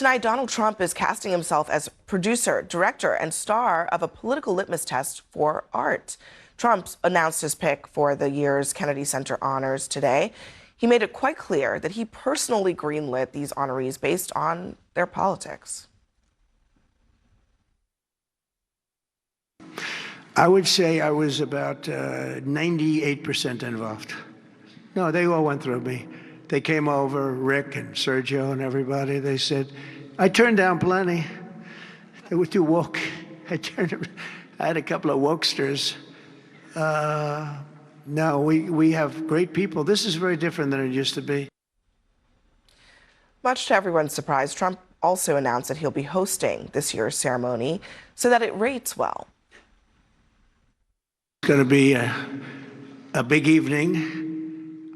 Tonight, Donald Trump is casting himself as producer, director, and star of a political litmus test for art. Trump announced his pick for the year's Kennedy Center honors today. He made it quite clear that he personally greenlit these honorees based on their politics. I would say I was about 98% involved. No, they all went through me. They came over, Rick and Sergio and everybody. They said, I turned down plenty. They were too woke. I had a couple of wokesters. No, we have great people. This is very different than it used to be. Much to everyone's surprise, Trump also announced that he'll be hosting this year's ceremony so that it rates well. It's going to be a big evening.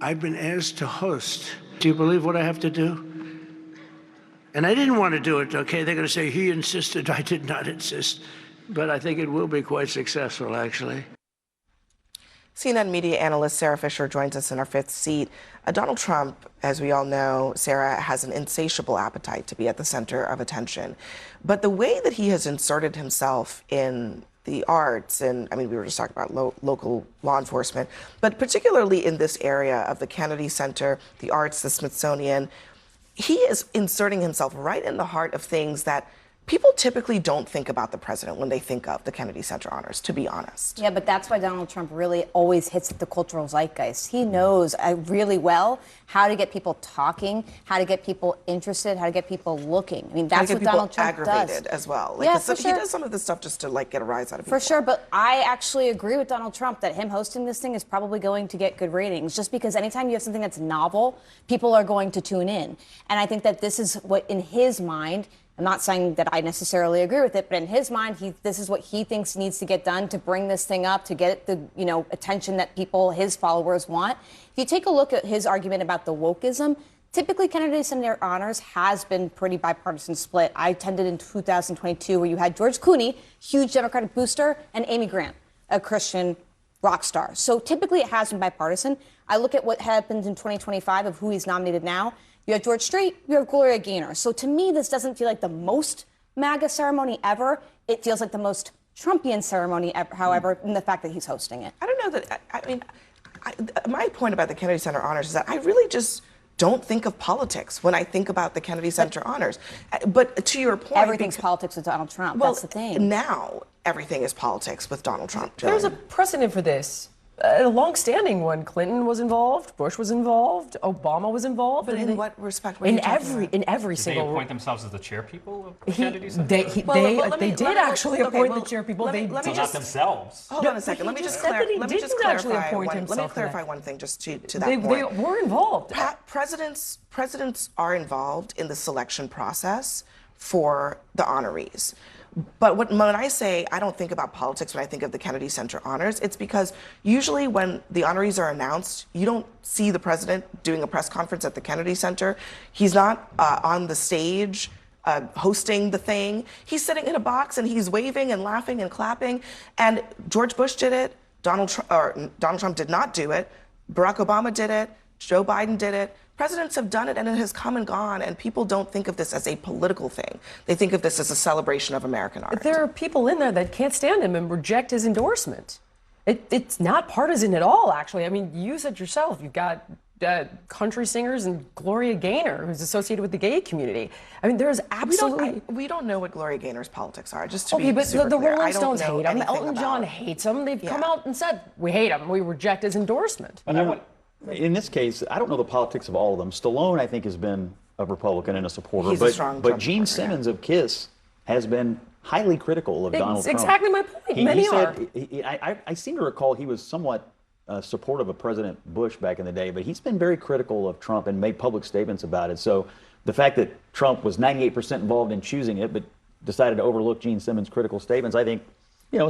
I've been asked to host. Do you believe what I have to do? And I didn't want to do it, okay? They're going to say, he insisted. I did not insist. But I think it will be quite successful, actually. CNN media analyst Sarah Fisher joins us in our fifth seat. Donald Trump, as we all know, Sarah, has an insatiable appetite to be at the center of attention. But the way that he has inserted himself in the arts, and I mean, we were just talking about local law enforcement, but particularly in this area of the Kennedy Center, the arts, the Smithsonian, he is inserting himself right in the heart of things that people typically don't think about the president when they think of the Kennedy Center honors, to be honest. Yeah, but that's why Donald Trump really always hits the cultural zeitgeist. He knows really well how to get people talking, how to get people interested, how to get people looking. I mean, that's what Donald Trump does. Aggravated as well. Like, yeah, for sure. He does some of this stuff just to like get a rise out of people. For sure, but I actually agree with Donald Trump that him hosting this thing is probably going to get good ratings, just because anytime you have something that's novel, people are going to tune in. And I think that this is what, in his mind, I'm not saying that I necessarily agree with it, but in his mind, this is what he thinks needs to get done to bring this thing up, to get the attention that people, his followers, want. If you take a look at his argument about the wokeism, typically Kennedy Center honors has been pretty bipartisan split. I attended in 2022 where you had George Clooney, huge Democratic booster, and Amy Grant, a Christian rock star. So typically it has been bipartisan. I look at what happens in 2025 of who he's nominated now. You have George Strait, you have Gloria Gaynor. So to me, this doesn't feel like the most MAGA ceremony ever. It feels like the most Trumpian ceremony ever, however, in the fact that he's hosting it. I don't know that, I mean, my point about the Kennedy Center honors is that I really just don't think of politics when I think about the Kennedy Center honors. But to your point— Everything's politics with Donald Trump. Well, that's the thing. Now everything is politics with Donald Trump. There's a precedent for this. A long-standing one. Clinton was involved, Bush was involved, Obama was involved. But in what respect? What in every single. Did they appoint themselves as the chair people of the Kennedy Center? They did actually appoint the chair people. They not themselves. Hold on a second. Let me just clarify one thing just to that point. They were involved. Presidents are involved in the selection process for the honorees. But when I say I don't think about politics when I think of the Kennedy Center honors, it's because usually when the honorees are announced, you don't see the president doing a press conference at the Kennedy Center. He's not on the stage hosting the thing. He's sitting in a box and he's waving and laughing and clapping. And George Bush did it. Donald Trump did not do it. Barack Obama did it. Joe Biden did it. Presidents have done it, and it has come and gone, and people don't think of this as a political thing. They think of this as a celebration of American art. But there are people in there that can't stand him and reject his endorsement. It's not partisan at all, actually. I mean, you said yourself, you've got country singers and Gloria Gaynor, who's associated with the gay community. I mean, there's absolutely... We don't know what Gloria Gaynor's politics are, just to be super clear. The Rolling Stones hate him. Elton John hates him. They've come out and said, we hate him. We reject his endorsement. In this case, I don't know the politics of all of them. Stallone, I think, has been a Republican and a supporter. He's a strong but Gene Simmons of KISS has been highly critical of Donald Trump. Exactly my point. Many are. I seem to recall he was somewhat supportive of President Bush back in the day, but he's been very critical of Trump and made public statements about it. So the fact that Trump was 98% involved in choosing it, but decided to overlook Gene Simmons' critical statements, I think,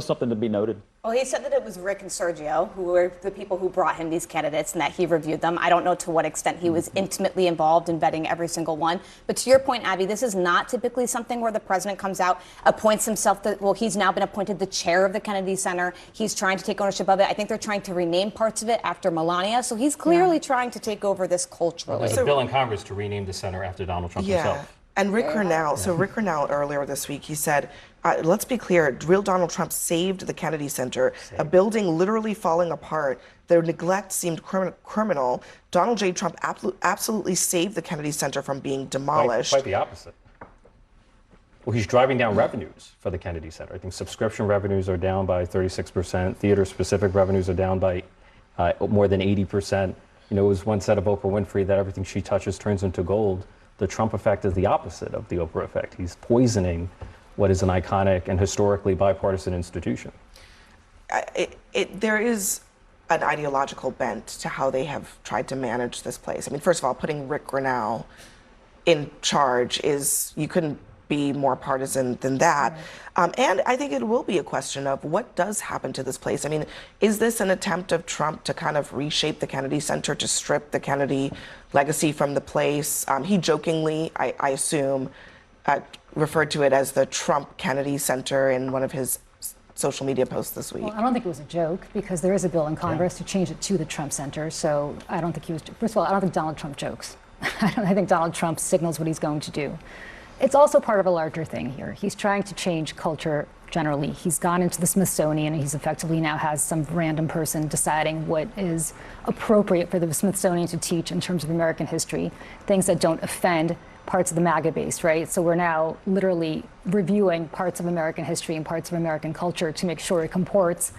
something to be noted. Well, he said that it was Rick and Sergio who were the people who brought him these candidates and that he reviewed them. I don't know to what extent he was intimately involved in vetting every single one. But to your point, Abby, this is not typically something where the president comes out, appoints himself, he's now been appointed the chair of the Kennedy Center. He's trying to take ownership of it. I think they're trying to rename parts of it after Melania. So he's clearly trying to take over this culturally. Well, there's a bill in Congress to rename the center after Donald Trump himself. And Rick Grenell, so Rick Grenell earlier this week, he said, let's be clear, real Donald Trump saved the Kennedy Center, a building literally falling apart. Their neglect seemed criminal. Donald J. Trump absolutely saved the Kennedy Center from being demolished. Quite the opposite. Well, he's driving down revenues for the Kennedy Center. I think subscription revenues are down by 36%. Theater-specific revenues are down by more than 80%. You know, it was one said of Oprah Winfrey that everything she touches turns into gold. The Trump effect is the opposite of the Oprah effect. He's poisoning what is an iconic and historically bipartisan institution. There is an ideological bent to how they have tried to manage this place. I mean, first of all, putting Rick Grenell in charge is, you couldn't be more partisan than that. And I think it will be a question of what does happen to this place. I mean, is this an attempt of Trump to kind of reshape the Kennedy Center, to strip the Kennedy legacy from the place? He jokingly, I assume, referred to it as the Trump Kennedy Center in one of his social media posts this week. Well, I don't think it was a joke, because there is a bill in Congress to change it to the Trump Center. So I don't think he was, first of all, I don't think Donald Trump jokes. I think Donald Trump signals what he's going to do. It's also part of a larger thing here. He's trying to change culture generally. He's gone into the Smithsonian, and he's effectively now has some random person deciding what is appropriate for the Smithsonian to teach in terms of American history, things that don't offend parts of the MAGA base, right? So we're now literally reviewing parts of American history and parts of American culture to make sure it comports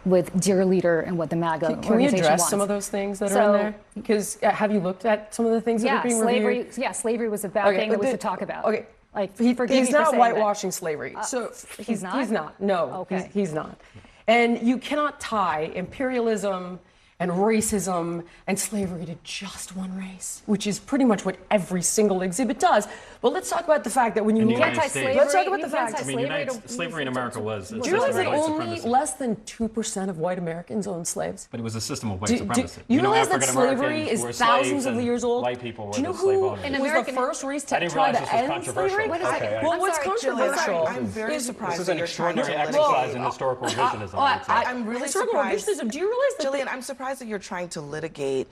with Dear Leader and what the MAGA Can we organization address wants. some of those things that are in there? Because have you looked at some of the things that are being reviewed? Slavery was a bad thing that was to talk about. Okay. Like, He's not whitewashing slavery. So He's not. No, Okay. he's not. And you cannot tie imperialism and racism and slavery to just one race, which is pretty much what every single exhibit does. But let's talk about the fact that when you In the look United States. let's talk about the fact. I mean, slavery in America was a Do you realize system that of white only supremacy. less than 2% of white Americans own slaves? But it was a system of white Do supremacy. you know, realize that African slavery Americans is were thousands slaves of and years old? White people were Do you know the slave who owners. was the first race to I didn't try realize to this was end controversial. slavery? Wait a second. Okay. Well, I'm what's sorry, Jillian, controversial? I'm very surprised This is that an you're trying to extraordinary litigate. exercise in historical revisionism. I would say. I'm really historical surprised. revisionism. Do you realize that? Jillian, I'm surprised that you're trying to litigate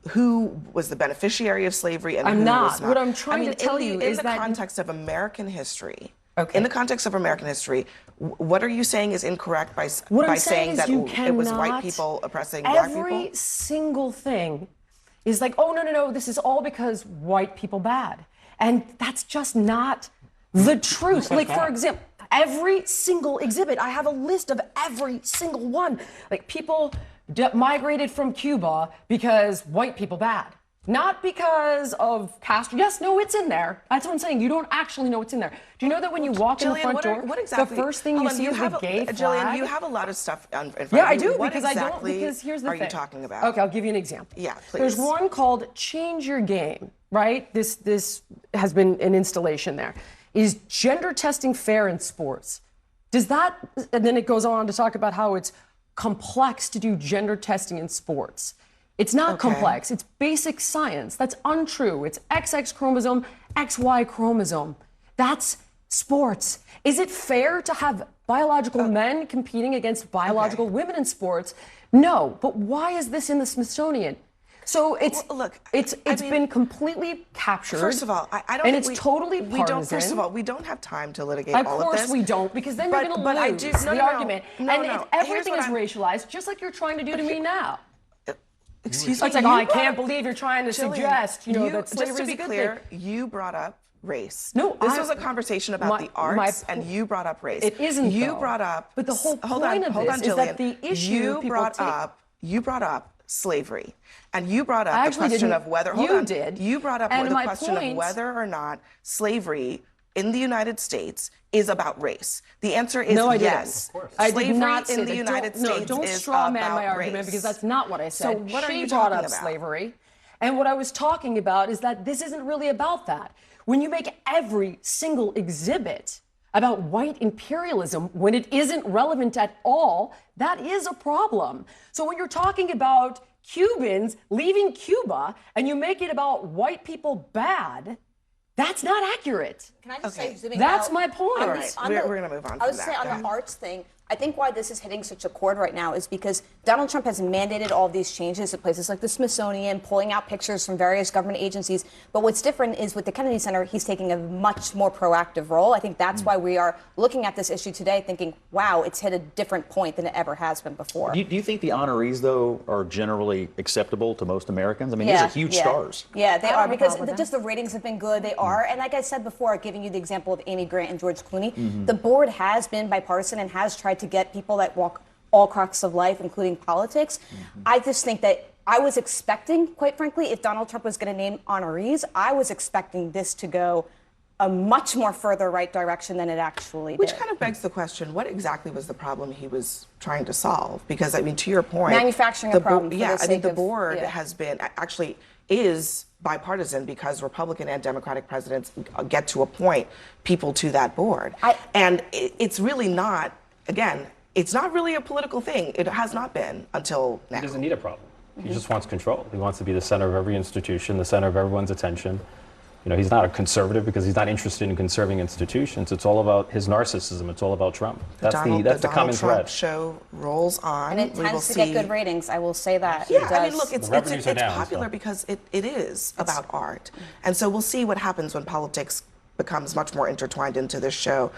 who was the beneficiary of slavery and I'm who not. was not. What I'm trying to tell you in is the that context of American history. Okay. In the context of American history, what are you saying is incorrect by What I'm saying is that you it was white cannot- people oppressing black people? Every single thing is like, oh, no, this is all because white people bad. And that's just not the truth. Like, for example, every single exhibit, I have a list of every single one. Like, people migrated from Cuba because white people bad. Not because of Castro. Yes, no, it's in there. That's what I'm saying. You don't actually know what's in there. Do you know that when you walk in the front door, what exactly, the first thing you see is the gay flag? Jillian, you have a lot of stuff in front Yeah, of I you. do, What because I don't, exactly because here's the are thing. you talking about? Okay, I'll give you an example. Yeah, please. There's one called Change Your Game, right? This has been an installation there. Is gender testing fair in sports? Does that, and then it goes on to talk about how it's complex to do gender testing in sports. It's not complex, it's basic science. That's untrue. It's XX chromosome, XY chromosome. That's sports. Is it fair to have biological men competing against biological women in sports? No, but why is this in the Smithsonian? So it's been completely captured. First of all, I don't. And think it's totally partisan. We don't. First of all, we don't have time to litigate all of this. Of course we don't, because then you're going to lose the argument. If everything is racialized, just like you're trying to do to me now. Excuse me. It's like, I can't believe you're trying to suggest, that slavery just to is be a good clear, thing. you brought up race. No, this was a conversation about the arts, and you brought up race. It isn't. You brought up. But the whole hold point on, of hold this on, is Jillian. that the issue You brought up slavery, and you brought up the actually question didn't. of whether. You Hold on. did. You brought up And the my question of point- whether or not slavery in the United States is about race. The answer is No, I didn't. yes. Of course. I did Slavery not say in the that. United Don't- no, States don't is straw man about my argument, race. because that's not what I said. So what are She you brought talking up about? slavery, and what I was talking about is that this isn't really about that. When you make every single exhibit about white imperialism when it isn't relevant at all, that is a problem. So when you're talking about Cubans leaving Cuba and you make it about white people bad, that's not accurate. Can I just say, zooming That's out, my point. All right, we're going to move on I from would say that. on Go the ahead. arts thing, I think why this is hitting such a chord right now is because Donald Trump has mandated all of these changes at places like the Smithsonian, pulling out pictures from various government agencies. But what's different is with the Kennedy Center, he's taking a much more proactive role. I think that's why we are looking at this issue today thinking, wow, it's hit a different point than it ever has been before. Do you think the honorees, though, are generally acceptable to most Americans? I mean, these are huge stars. Yeah, they I don't are have a because problem with just the ratings have been good. They are. And like I said before, giving you the example of Amy Grant and George Clooney, the board has been bipartisan and has tried to get people that walk all cracks of life, including politics. I just think that I was expecting, quite frankly, if Donald Trump was going to name honorees, I was expecting this to go a much more further right direction than it actually Which did. kind of begs the question, what exactly was the problem he was trying to solve? Because, I mean, to your point... Manufacturing a problem for Yeah, the I mean, sake the of- board yeah. has been, actually is bipartisan because Republican and Democratic presidents get to appoint people to that board. And it's really not, again, it's not really a political thing. It has not been until now. He doesn't need a problem. He just wants control. He wants to be the center of every institution, the center of everyone's attention. You know, he's not a conservative because he's not interested in conserving institutions. It's all about his narcissism. It's all about Trump. That's the common Donald Trump thread. show rolls on. And it We will tends to get see- good ratings, I will say that. Yeah, It I mean, does. look, it's The revenues are down, popular so. because it is about art. And so we'll see what happens when politics becomes much more intertwined into this show.